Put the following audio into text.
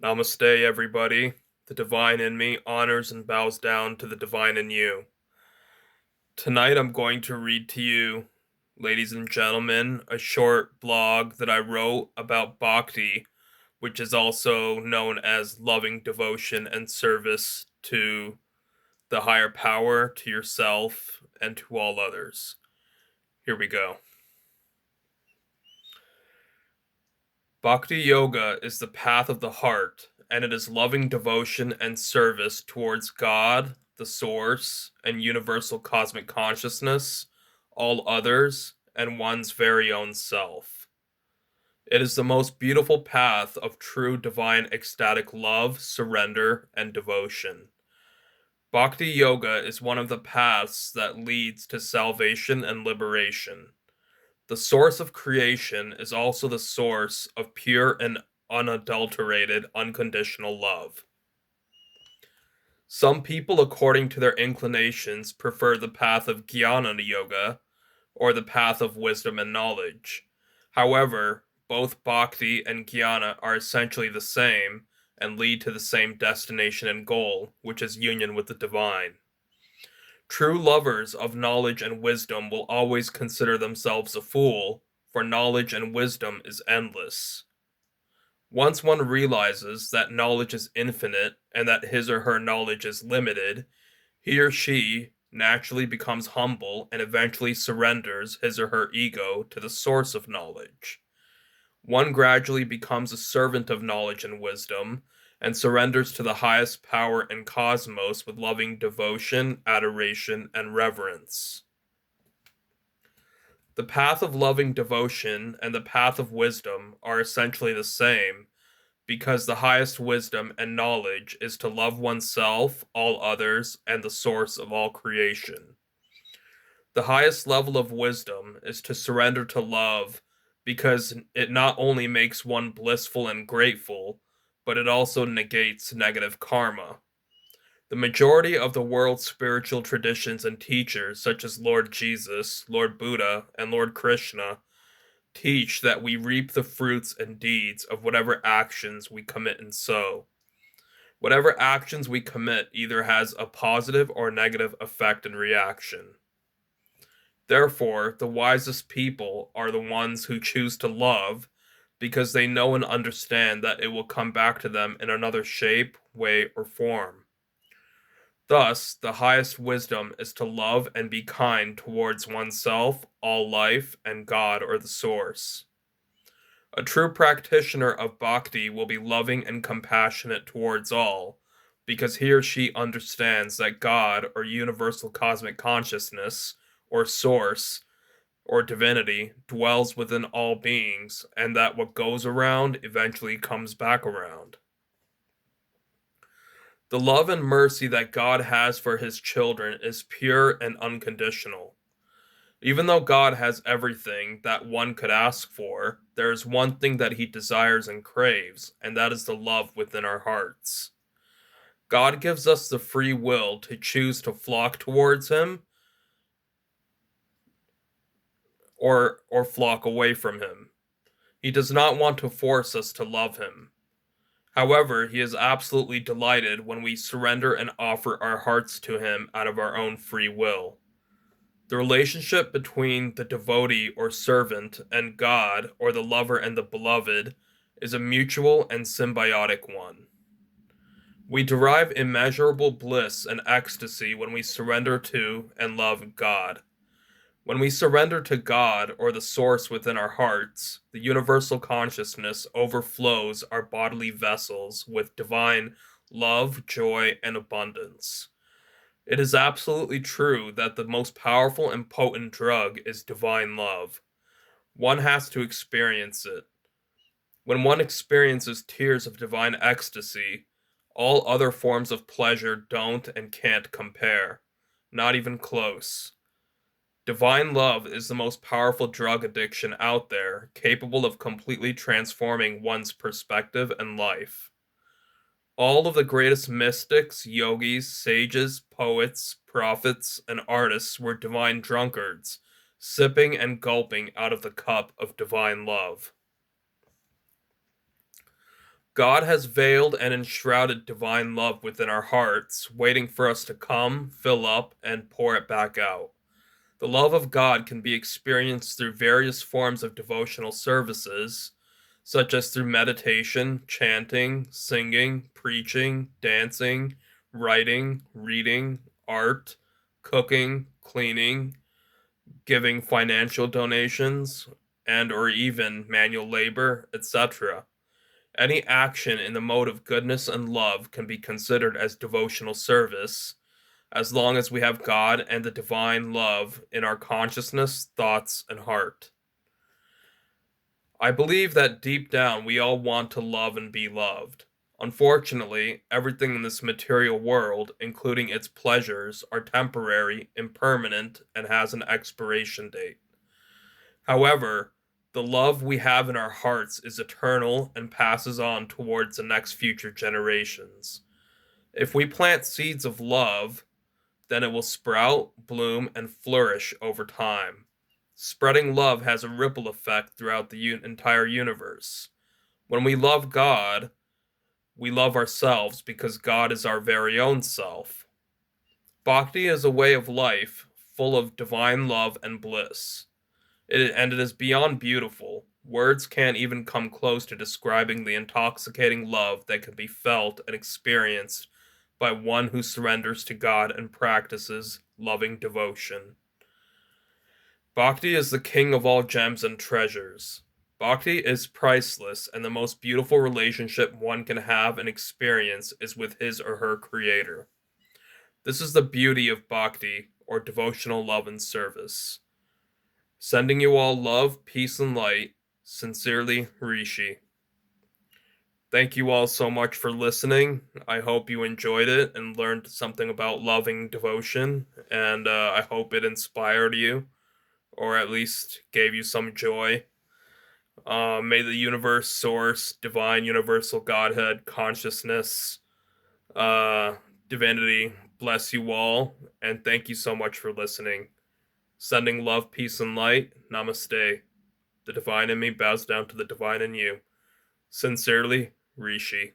Namaste, everybody. The divine in me honors and bows down to the divine in you. Tonight, I'm going to read to you, ladies and gentlemen, a short blog that I wrote about Bhakti, which is also known as loving devotion and service to the higher power, to yourself, and to all others. Here we go. Bhakti Yoga is the path of the heart, and it is loving devotion and service towards God, the Source, and universal cosmic consciousness, all others, and one's very own self. It is the most beautiful path of true divine ecstatic love, surrender, and devotion. Bhakti Yoga is one of the paths that leads to salvation and liberation. The source of creation is also the source of pure and unadulterated, unconditional love. Some people, according to their inclinations, prefer the path of Jnana Yoga or the path of wisdom and knowledge. However, both Bhakti and Jnana are essentially the same and lead to the same destination and goal, which is union with the divine. True lovers of knowledge and wisdom will always consider themselves a fool, for knowledge and wisdom is endless. Once one realizes that knowledge is infinite and that his or her knowledge is limited, he or she naturally becomes humble and eventually surrenders his or her ego to the source of knowledge. One gradually becomes a servant of knowledge and wisdom, and surrenders to the highest power in cosmos with loving devotion, adoration, and reverence. The path of loving devotion and the path of wisdom are essentially the same, because the highest wisdom and knowledge is to love oneself, all others, and the source of all creation. The highest level of wisdom is to surrender to love, because it not only makes one blissful and grateful, but it also negates negative karma. The majority of the world's spiritual traditions and teachers, such as Lord Jesus, Lord Buddha, and Lord Krishna, teach that we reap the fruits and deeds of whatever actions we commit and sow. Whatever actions we commit either has a positive or negative effect and reaction. Therefore, the wisest people are the ones who choose to love because they know and understand that it will come back to them in another shape, way, or form. Thus, the highest wisdom is to love and be kind towards oneself, all life, and God or the Source. A true practitioner of bhakti will be loving and compassionate towards all, because he or she understands that God or universal cosmic consciousness, or Source, or divinity dwells within all beings, and that what goes around eventually comes back around. The love and mercy that God has for his children is pure and unconditional. Even though God has everything that one could ask for, there is one thing that he desires and craves, and that is the love within our hearts. God gives us the free will to choose to flock towards him or flock away from him. He does not want to force us to love him. However, he is absolutely delighted when we surrender and offer our hearts to him out of our own free will. The relationship between the devotee or servant and God, or the lover and the beloved, is a mutual and symbiotic one. We derive immeasurable bliss and ecstasy when we surrender to and love God. When we surrender to God or the source within our hearts, the universal consciousness overflows our bodily vessels with divine love, joy, and abundance. It is absolutely true that the most powerful and potent drug is divine love. One has to experience it. When one experiences tears of divine ecstasy, all other forms of pleasure don't and can't compare. Not even close. Divine love is the most powerful drug addiction out there, capable of completely transforming one's perspective and life. All of the greatest mystics, yogis, sages, poets, prophets, and artists were divine drunkards, sipping and gulping out of the cup of divine love. God has veiled and enshrouded divine love within our hearts, waiting for us to come, fill up, and pour it back out. The love of God can be experienced through various forms of devotional services, such as through meditation, chanting, singing, preaching, dancing, writing, reading, art, cooking, cleaning, giving financial donations, and or even manual labor, etc. Any action in the mode of goodness and love can be considered as devotional service, as long as we have God and the divine love in our consciousness, thoughts, and heart. I believe that deep down we all want to love and be loved. Unfortunately, everything in this material world, including its pleasures, are temporary, impermanent, and has an expiration date. However, the love we have in our hearts is eternal and passes on towards the next future generations. If we plant seeds of love, then it will sprout, bloom, and flourish over time. Spreading love has a ripple effect throughout the entire universe. When we love God, we love ourselves because God is our very own self. Bhakti is a way of life full of divine love and bliss. And it is beyond beautiful. Words can't even come close to describing the intoxicating love that can be felt and experienced by one who surrenders to God and practices loving devotion. Bhakti is the king of all gems and treasures. Bhakti is priceless, and the most beautiful relationship one can have and experience is with his or her creator. This is the beauty of bhakti, or devotional love and service. Sending you all love, peace, and light. Sincerely, Rishi. Thank you all so much for listening. I hope you enjoyed it and learned something about loving devotion, and I hope it inspired you, or at least gave you some joy. May the universe, source, divine, universal Godhead, consciousness, uh, divinity bless you all, and thank you so much for listening. Sending love, peace, and light. Namaste. The divine in me bows down to the divine in you. Sincerely, Rishi.